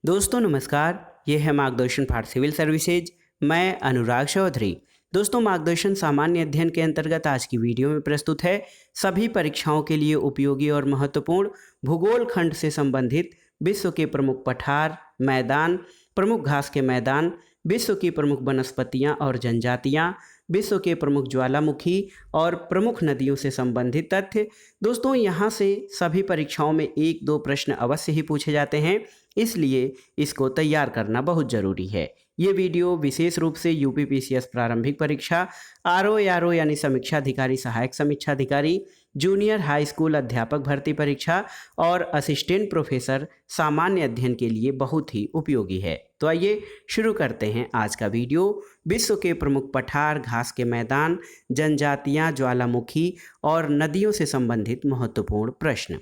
दोस्तों नमस्कार, ये है मार्गदर्शन फॉर सिविल सर्विसेज। मैं अनुराग चौधरी। दोस्तों मार्गदर्शन सामान्य अध्ययन के अंतर्गत आज की वीडियो में प्रस्तुत है सभी परीक्षाओं के लिए उपयोगी और महत्वपूर्ण भूगोल खंड से संबंधित विश्व के प्रमुख पठार, मैदान, प्रमुख घास के मैदान, विश्व की प्रमुख वनस्पतियाँ और जनजातियाँ, विश्व के प्रमुख ज्वालामुखी और प्रमुख नदियों से संबंधित तथ्य। दोस्तों यहाँ से सभी परीक्षाओं में एक दो प्रश्न अवश्य ही पूछे जाते हैं, इसलिए इसको तैयार करना बहुत ज़रूरी है। ये वीडियो विशेष रूप से यूपीपीसीएस प्रारंभिक परीक्षा, आरओ यानी समीक्षा अधिकारी, सहायक समीक्षा अधिकारी, जूनियर हाई स्कूल अध्यापक भर्ती परीक्षा और असिस्टेंट प्रोफेसर सामान्य अध्ययन के लिए बहुत ही उपयोगी है। तो आइए शुरू करते हैं आज का वीडियो। विश्व के प्रमुख पठार, घास के मैदान, जनजातियां, ज्वालामुखी और नदियों से संबंधित महत्वपूर्ण प्रश्न।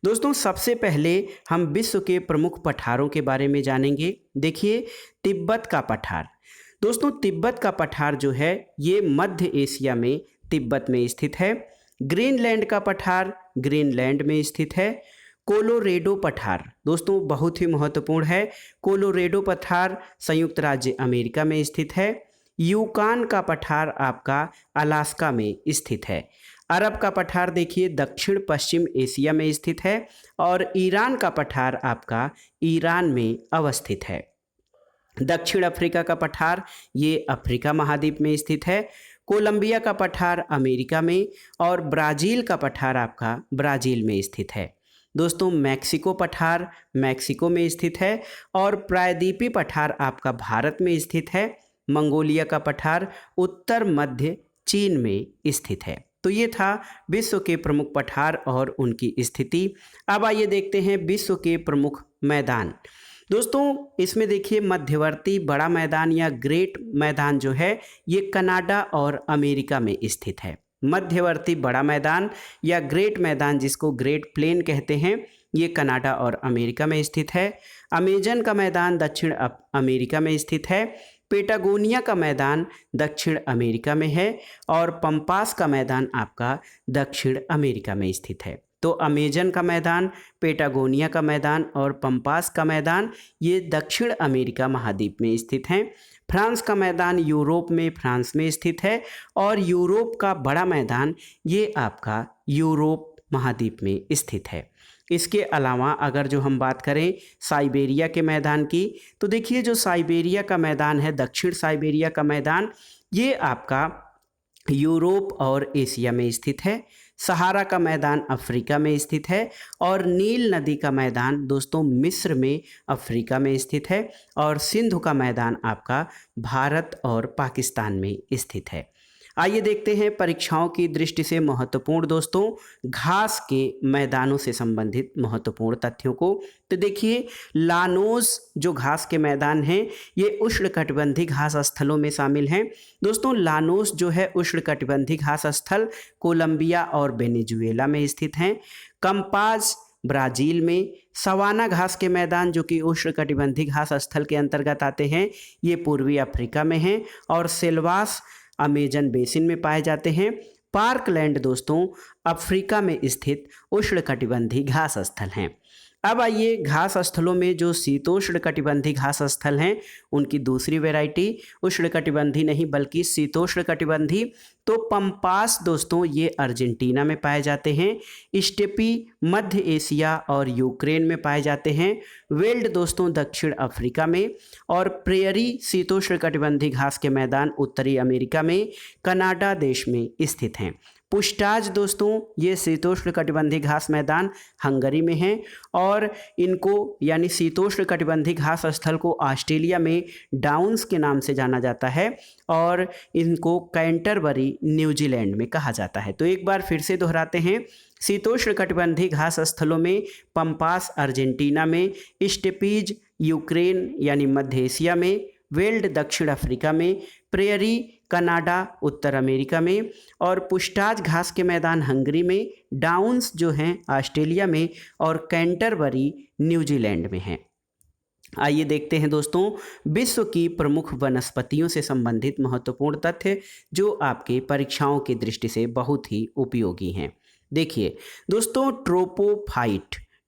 दोस्तों सबसे पहले हम विश्व के प्रमुख पठारों के बारे में जानेंगे। देखिए, तिब्बत का पठार। दोस्तों तिब्बत का पठार जो है ये मध्य एशिया में तिब्बत में स्थित है। ग्रीनलैंड का पठार ग्रीनलैंड में स्थित है। कोलोरेडो पठार दोस्तों बहुत ही महत्वपूर्ण है। कोलोरेडो पठार संयुक्त राज्य अमेरिका में स्थित है। यूकान का पठार आपका अलास्का में स्थित है। अरब का पठार देखिए दक्षिण पश्चिम एशिया में स्थित है। और ईरान का पठार आपका ईरान में अवस्थित है। दक्षिण अफ्रीका का पठार ये अफ्रीका महाद्वीप में स्थित है। कोलंबिया का पठार अमेरिका में और ब्राज़ील का पठार आपका ब्राज़ील में स्थित है। दोस्तों मैक्सिको पठार मैक्सिको में स्थित है और प्रायद्वीपीय पठार आपका भारत में स्थित है। मंगोलिया का पठार उत्तर मध्य चीन में स्थित है। तो ये था विश्व के प्रमुख पठार और उनकी स्थिति। अब आइए देखते हैं विश्व के प्रमुख मैदान। दोस्तों इसमें देखिए मध्यवर्ती बड़ा मैदान या ग्रेट मैदान जो है ये कनाडा और अमेरिका में स्थित है। मध्यवर्ती बड़ा मैदान या ग्रेट मैदान जिसको ग्रेट प्लेन कहते हैं ये कनाडा और अमेरिका में स्थित है। अमेजन का मैदान दक्षिण अमेरिका में स्थित है। पेटागोनिया का मैदान दक्षिण अमेरिका में है और पंपास का मैदान आपका दक्षिण अमेरिका में स्थित है। तो अमेजन का मैदान, पेटागोनिया का मैदान और पंपास का मैदान ये दक्षिण अमेरिका महाद्वीप में स्थित हैं। फ्रांस का मैदान यूरोप में फ्रांस में स्थित है और यूरोप का बड़ा मैदान ये आपका यूरोप महाद्वीप में स्थित है। इसके अलावा अगर जो हम बात करें साइबेरिया के मैदान की, तो देखिए जो साइबेरिया का मैदान है, दक्षिण साइबेरिया का मैदान, ये आपका यूरोप और एशिया में स्थित है। सहारा का मैदान अफ्रीका में स्थित है और नील नदी का मैदान दोस्तों मिस्र में अफ्रीका में स्थित है और सिंधु का मैदान आपका भारत और पाकिस्तान में स्थित है। आइए देखते हैं परीक्षाओं की दृष्टि से महत्वपूर्ण दोस्तों घास के मैदानों से संबंधित महत्वपूर्ण तथ्यों को। तो देखिए लानोस जो घास के मैदान हैं ये उष्णकटिबंधीय घास स्थलों में शामिल हैं। दोस्तों लानोस जो है उष्णकटिबंधीय घास स्थल कोलंबिया और वेनेजुएला में स्थित हैं। कंपास ब्राज़ील में। सवाना घास के मैदान जो कि उष्णकटिबंधीय घास स्थल के अंतर्गत आते हैं ये पूर्वी अफ्रीका में हैं और सिल्वास अमेजन बेसिन में पाए जाते हैं। पार्कलैंड दोस्तों अफ्रीका में स्थित उष्णकटिबंधीय घास स्थल हैं। अब आइए घास स्थलों में जो शीतोष्ण कटिबंधीय घास स्थल हैं उनकी दूसरी वैरायटी, उष्णकटिबंधीय नहीं बल्कि शीतोष्ण कटिबंधीय। तो पंपास दोस्तों ये अर्जेंटीना में पाए जाते हैं। स्टेपी मध्य एशिया और यूक्रेन में पाए जाते हैं। वेल्ड दोस्तों दक्षिण अफ्रीका में और प्रेयरी शीतोष्ण कटिबंधीय घास के मैदान उत्तरी अमेरिका में कनाडा देश में स्थित हैं। पुष्टाज दोस्तों ये शीतोष्ण कटिबंधीय घास मैदान हंगरी में हैं और इनको यानी शीतोष्ण कटिबंधीय घास स्थल को ऑस्ट्रेलिया में डाउन्स के नाम से जाना जाता है और इनको कैंटरबरी न्यूजीलैंड में कहा जाता है। तो एक बार फिर से दोहराते हैं, शीतोष्ण कटिबंधीय घास स्थलों में पंपास अर्जेंटीना में, स्टेपीज यूक्रेन यानी मध्य एशिया में, वेल्ड दक्षिण अफ्रीका में, प्रेयरी कनाडा उत्तर अमेरिका में और पुष्टाज घास के मैदान हंगरी में, डाउन्स जो हैं ऑस्ट्रेलिया में और कैंटरबरी न्यूजीलैंड में हैं। आइए देखते हैं दोस्तों विश्व की प्रमुख वनस्पतियों से संबंधित महत्वपूर्ण तथ्य जो आपके परीक्षाओं की दृष्टि से बहुत ही उपयोगी हैं। देखिए दोस्तों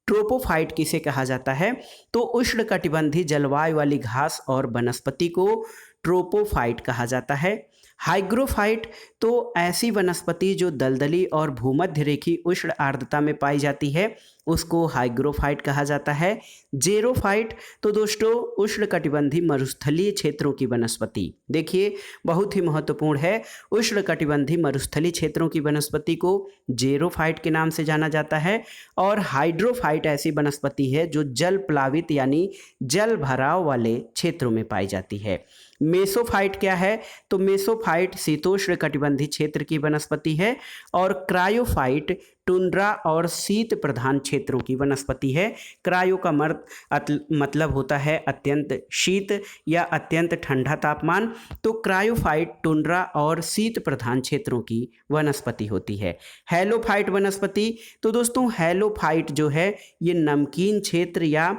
ट्रोपोफाइट किसे कहा जाता है? तो उष्णकटिबंधीय जलवायु वाली घास और वनस्पति को ट्रोपोफाइट कहा जाता है। हाइग्रोफाइट तो ऐसी वनस्पति जो दलदली और भूमध्य रेखीय उष्ण आर्द्रता में पाई जाती है, उसको हाइग्रोफाइट कहा जाता है। जेरोफाइट तो दोस्तों उष्णकटिबंधीय मरुस्थलीय क्षेत्रों की वनस्पति, देखिए बहुत ही महत्वपूर्ण है, उष्णकटिबंधीय मरुस्थलीय क्षेत्रों की वनस्पति को जेरोफाइट के नाम से जाना जाता है। और हाइड्रोफाइट ऐसी वनस्पति है जो जल प्लावित यानी जल भराव वाले क्षेत्रों में पाई जाती है। मेसोफाइट क्या है? तो मेसोफाइट शीतोष्ण कटिबंधीय क्षेत्र की वनस्पति है। और क्रायोफाइट टुंड्रा और शीत प्रधान क्षेत्रों की वनस्पति है। क्रायो का मतलब होता है अत्यंत शीत या अत्यंत ठंडा तापमान, तो क्रायोफाइट टुंड्रा और शीत प्रधान क्षेत्रों की वनस्पति होती है। हेलोफाइट वनस्पति तो दोस्तों हेलोफाइट जो है ये नमकीन क्षेत्र या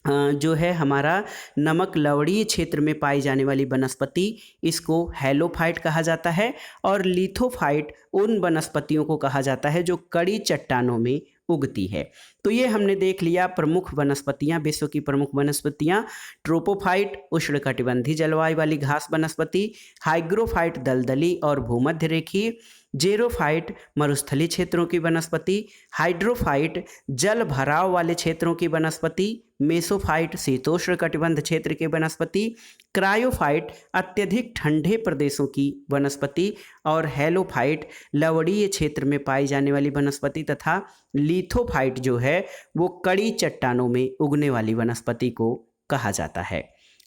जो है हमारा नमक लवणीय क्षेत्र में पाई जाने वाली वनस्पति, इसको हेलोफाइट कहा जाता है। और लिथोफाइट उन वनस्पतियों को कहा जाता है जो कड़ी चट्टानों में उगती है। तो ये हमने देख लिया प्रमुख वनस्पतियां, विश्व की प्रमुख वनस्पतियां। ट्रोपोफाइट उष्णकटिबंधीय जलवायु वाली घास वनस्पति, हाइग्रोफाइट दलदली और भूमध्य रेखीय, जेरोफाइट मरुस्थलीय क्षेत्रों की वनस्पति, हाइड्रोफाइट जल भराव वाले क्षेत्रों की वनस्पति, मेसोफाइट शीतोष्ण कटिबंध क्षेत्र की वनस्पति, क्रायोफाइट अत्यधिक ठंडे प्रदेशों की वनस्पति, और हेलोफाइट लवणीय क्षेत्र में पाई जाने वाली वनस्पति, तथा लिथोफाइट जो है वो कड़ी चट्टानों में उगने वाली वनस्पति को कहा जाता है।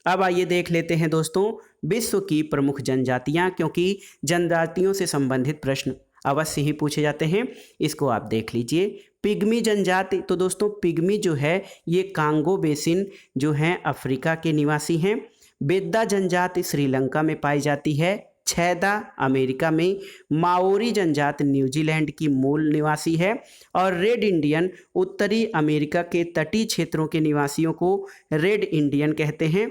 अब आइए देख लेते हैं दोस्तों विश्व की प्रमुख जनजातियां, क्योंकि जनजातियों से संबंधित प्रश्न अवश्य ही पूछे जाते हैं। इसको आप देख लीजिए। पिग्मी जनजाति तो दोस्तों पिग्मी जो है ये कांगो बेसिन जो हैं अफ्रीका के निवासी हैं। बेद्दा जनजाति श्रीलंका में पाई जाती है। छैदा अमेरिका में। माओरी जनजाति न्यूजीलैंड की मूल निवासी है। और रेड इंडियन उत्तरी अमेरिका के तटीय क्षेत्रों के निवासियों को रेड इंडियन कहते हैं।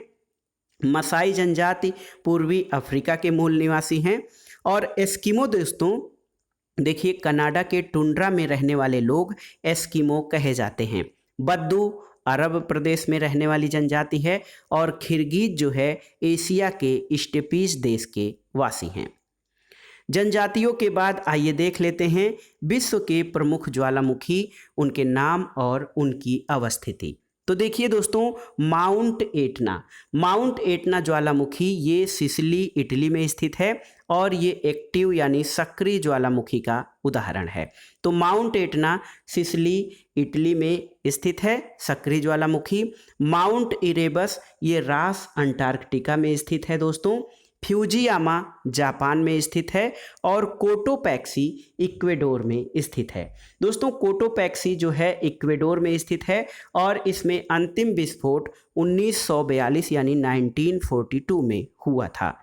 मसाई जनजाति पूर्वी अफ्रीका के मूल निवासी हैं। और एस्किमो दोस्तों देखिए कनाडा के टुंड्रा में रहने वाले लोग एस्किमो कहे जाते हैं। बद्दू अरब प्रदेश में रहने वाली जनजाति है। और खिरगिज जो है एशिया के स्टेपीज देश के वासी हैं। जनजातियों के बाद आइए देख लेते हैं विश्व के प्रमुख ज्वालामुखी, उनके नाम और उनकी अवस्थिति। तो देखिए दोस्तों माउंट एटना ज्वालामुखी ये सिसिली इटली में स्थित है और ये एक्टिव यानी सक्रिय ज्वालामुखी का उदाहरण है। तो माउंट एटना सिसिली इटली में स्थित है, सक्रिय ज्वालामुखी। माउंट इरेबस ये रास अंटार्कटिका में स्थित है दोस्तों। फ्यूजियामा जापान में स्थित है। और कोटोपैक्सी इक्वेडोर में स्थित है। दोस्तों कोटोपैक्सी जो है इक्वेडोर में स्थित है और इसमें अंतिम विस्फोट 1942 यानी 1942 में हुआ था।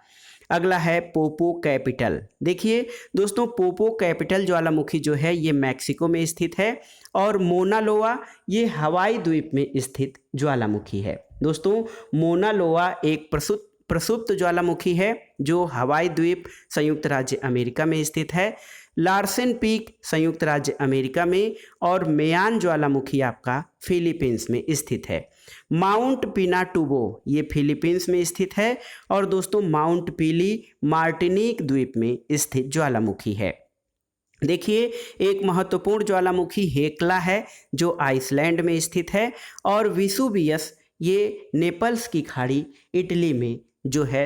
अगला है पोपो कैपिटल। देखिए दोस्तों पोपो कैपिटल ज्वालामुखी जो है ये मैक्सिको में स्थित है। और मोना लोआ ये हवाई द्वीप में स्थित ज्वालामुखी है। दोस्तों मोना लोआ एक प्रसुप्त ज्वालामुखी है जो हवाई द्वीप संयुक्त राज्य अमेरिका में स्थित है। लार्सेन पीक संयुक्त राज्य अमेरिका में। और मेयान ज्वालामुखी आपका फिलीपींस में स्थित है। माउंट पिनाटुबो ये फिलीपींस में स्थित है। और दोस्तों माउंट पीली मार्टिनिक द्वीप में स्थित ज्वालामुखी है। देखिए एक महत्वपूर्ण ज्वालामुखी हेक्ला है जो आइसलैंड में स्थित है। और विसुवियस ये नेपल्स की खाड़ी इटली में जो है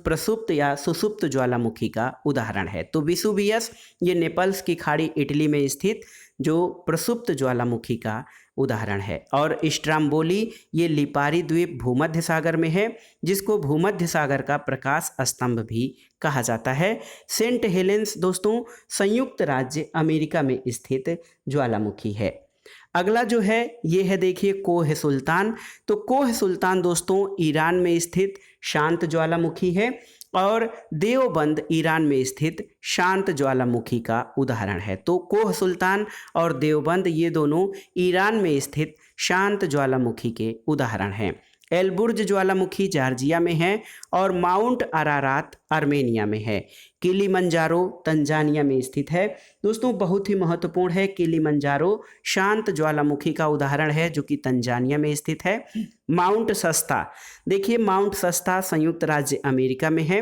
प्रसुप्त या सुसुप्त ज्वालामुखी का उदाहरण है। तो विसुवियस ये नेपल्स की खाड़ी इटली में स्थित जो प्रसुप्त ज्वालामुखी का उदाहरण है। और स्ट्राम्बोली ये लिपारी द्वीप भूमध्य सागर में है जिसको भूमध्य सागर का प्रकाश स्तंभ भी कहा जाता है। सेंट हेलेंस दोस्तों संयुक्त राज्य अमेरिका में स्थित ज्वालामुखी है। अगला जो है ये है देखिए कोह सुल्तान। तो कोह सुल्तान दोस्तों ईरान में स्थित शांत ज्वालामुखी है। और देवबंद ईरान में स्थित शांत ज्वालामुखी का उदाहरण है। तो कोह सुल्तान और देवबंद ये दोनों ईरान में स्थित शांत ज्वालामुखी के उदाहरण हैं। एलबुर्ज ज्वालामुखी जॉर्जिया में है और माउंट अरारात आर्मेनिया में है। किलिमंजारो तंजानिया में स्थित है। दोस्तों बहुत ही महत्वपूर्ण है, किलिमंजारो शांत ज्वालामुखी का उदाहरण है जो कि तंजानिया में स्थित है। माउंट सस्ता, देखिए माउंट सस्ता संयुक्त राज्य अमेरिका में है।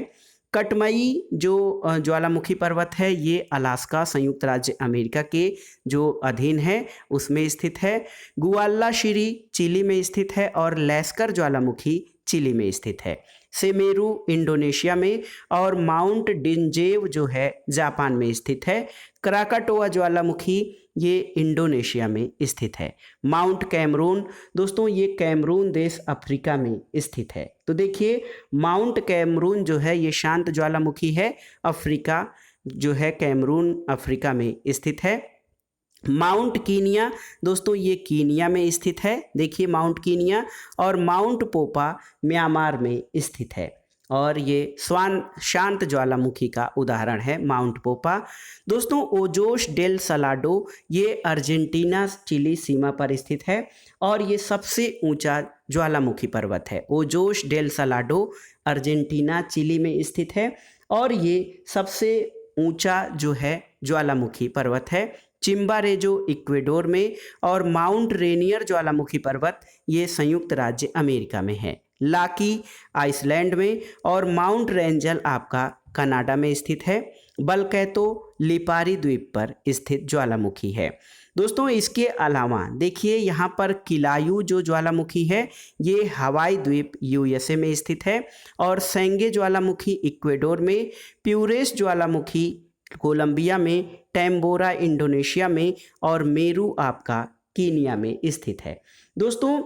कटमई जो ज्वालामुखी पर्वत है ये अलास्का संयुक्त राज्य अमेरिका के जो अधीन है उसमें स्थित है। गुआल्लाशिरी चिली में स्थित है और लेस्कर ज्वालामुखी चिली में स्थित है। सेमेरू इंडोनेशिया में और माउंट डिंजेव जो है जापान में स्थित है। क्राकाटोआ ज्वालामुखी ये इंडोनेशिया में स्थित है। माउंट कैमरून, दोस्तों ये कैमरून देश अफ्रीका में स्थित है। तो देखिए माउंट कैमरून जो है ये शांत ज्वालामुखी है, अफ्रीका जो है कैमरून अफ्रीका में स्थित है। माउंट कीनिया, दोस्तों ये कीनिया में स्थित है, देखिए माउंट कीनिया। और माउंट पोपा म्यांमार में स्थित है और ये शांत ज्वालामुखी का उदाहरण है माउंट पोपा। दोस्तों ओजोस डेल सलाडो ये अर्जेंटीना चिली सीमा पर स्थित है और ये सबसे ऊंचा ज्वालामुखी पर्वत है। Ojos del Salado Argentina Chile में स्थित है और ये सबसे ऊंचा जो है ज्वालामुखी पर्वत है। चिम्बारेजो इक्वेडोर में और माउंट रेनियर ज्वालामुखी पर्वत ये संयुक्त राज्य अमेरिका में है। लाकी आइसलैंड में और माउंट रेंजल आपका कनाडा में स्थित है। बलकैतो लिपारी द्वीप पर स्थित ज्वालामुखी है। दोस्तों इसके अलावा देखिए यहाँ पर किलायू जो ज्वालामुखी है ये हवाई द्वीप यूएसए में स्थित है और सेंगे ज्वालामुखी इक्वेडोर में, प्यूरेस ज्वालामुखी कोलंबिया में, टैम्बोरा इंडोनेशिया में और मेरू आपका कीनिया में स्थित है। दोस्तों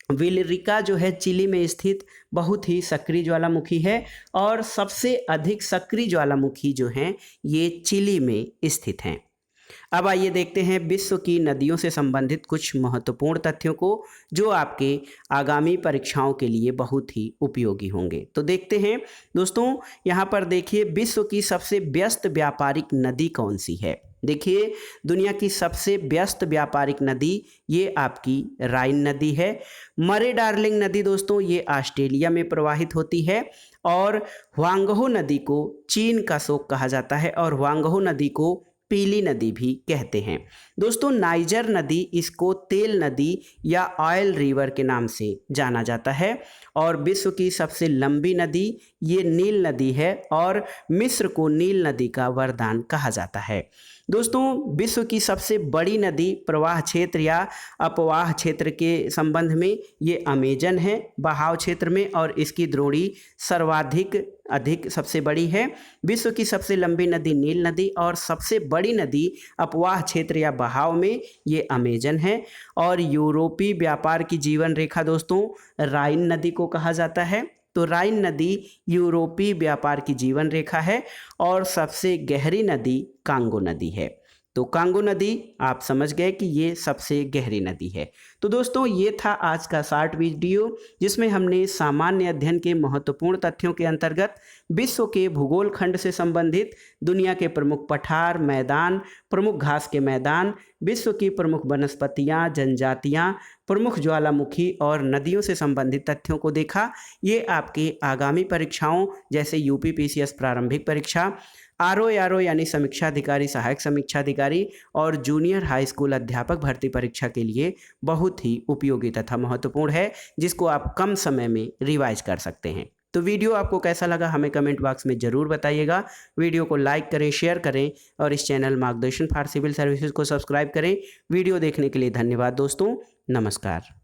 विलरिका जो है चिली में स्थित बहुत ही सक्रिय ज्वालामुखी है और सबसे अधिक सक्रिय ज्वालामुखी जो हैं ये चिली में स्थित हैं। अब आइए देखते हैं विश्व की नदियों से संबंधित कुछ महत्वपूर्ण तथ्यों को जो आपके आगामी परीक्षाओं के लिए बहुत ही उपयोगी होंगे। तो देखते हैं दोस्तों, यहाँ पर देखिए विश्व की सबसे व्यस्त व्यापारिक नदी कौन सी है। देखिए दुनिया की सबसे व्यस्त व्यापारिक नदी ये आपकी राइन नदी है। मरे डार्लिंग नदी दोस्तों ये ऑस्ट्रेलिया में प्रवाहित होती है और ह्वांगहो नदी को चीन का शोक कहा जाता है और ह्वांगहो नदी को पीली नदी भी कहते हैं। दोस्तों नाइजर नदी इसको तेल नदी या ऑयल रिवर के नाम से जाना जाता है और विश्व की सबसे लंबी नदी ये नील नदी है और मिस्र को नील नदी का वरदान कहा जाता है। दोस्तों विश्व की सबसे बड़ी नदी प्रवाह क्षेत्र या अपवाह क्षेत्र के संबंध में ये अमेजन है बहाव क्षेत्र में और इसकी द्रोणी अधिक सबसे बड़ी है। विश्व की सबसे लंबी नदी नील नदी और सबसे बड़ी नदी अपवाह क्षेत्र या बहाव में ये अमेजन है। और यूरोपीय व्यापार की जीवन रेखा दोस्तों राइन नदी को कहा जाता है। तो राइन नदी यूरोपीय व्यापार की जीवन रेखा है और सबसे गहरी नदी कांगो नदी है। तो कांगो नदी आप समझ गए कि ये सबसे गहरी नदी है। तो दोस्तों ये था आज का शॉर्ट वीडियो जिसमें हमने सामान्य अध्ययन के महत्वपूर्ण तथ्यों के अंतर्गत विश्व के भूगोल खंड से संबंधित दुनिया के प्रमुख पठार, मैदान, प्रमुख घास के मैदान, विश्व की प्रमुख वनस्पतियाँ, जनजातियाँ, प्रमुख ज्वालामुखी और नदियों से संबंधित तथ्यों को देखा। ये आपके आगामी परीक्षाओं जैसे यूपीपीसीएस प्रारंभिक परीक्षा, आरओ यानी समीक्षा अधिकारी, सहायक समीक्षा अधिकारी और जूनियर हाई स्कूल अध्यापक भर्ती परीक्षा के लिए बहुत ही उपयोगी तथा महत्वपूर्ण है जिसको आप कम समय में रिवाइज कर सकते हैं। तो वीडियो आपको कैसा लगा हमें कमेंट बॉक्स में ज़रूर बताइएगा। वीडियो को लाइक करें, शेयर करें और इस चैनल मार्गदर्शन फॉर सिविल सर्विसेज को सब्सक्राइब करें। वीडियो देखने के लिए धन्यवाद दोस्तों, नमस्कार।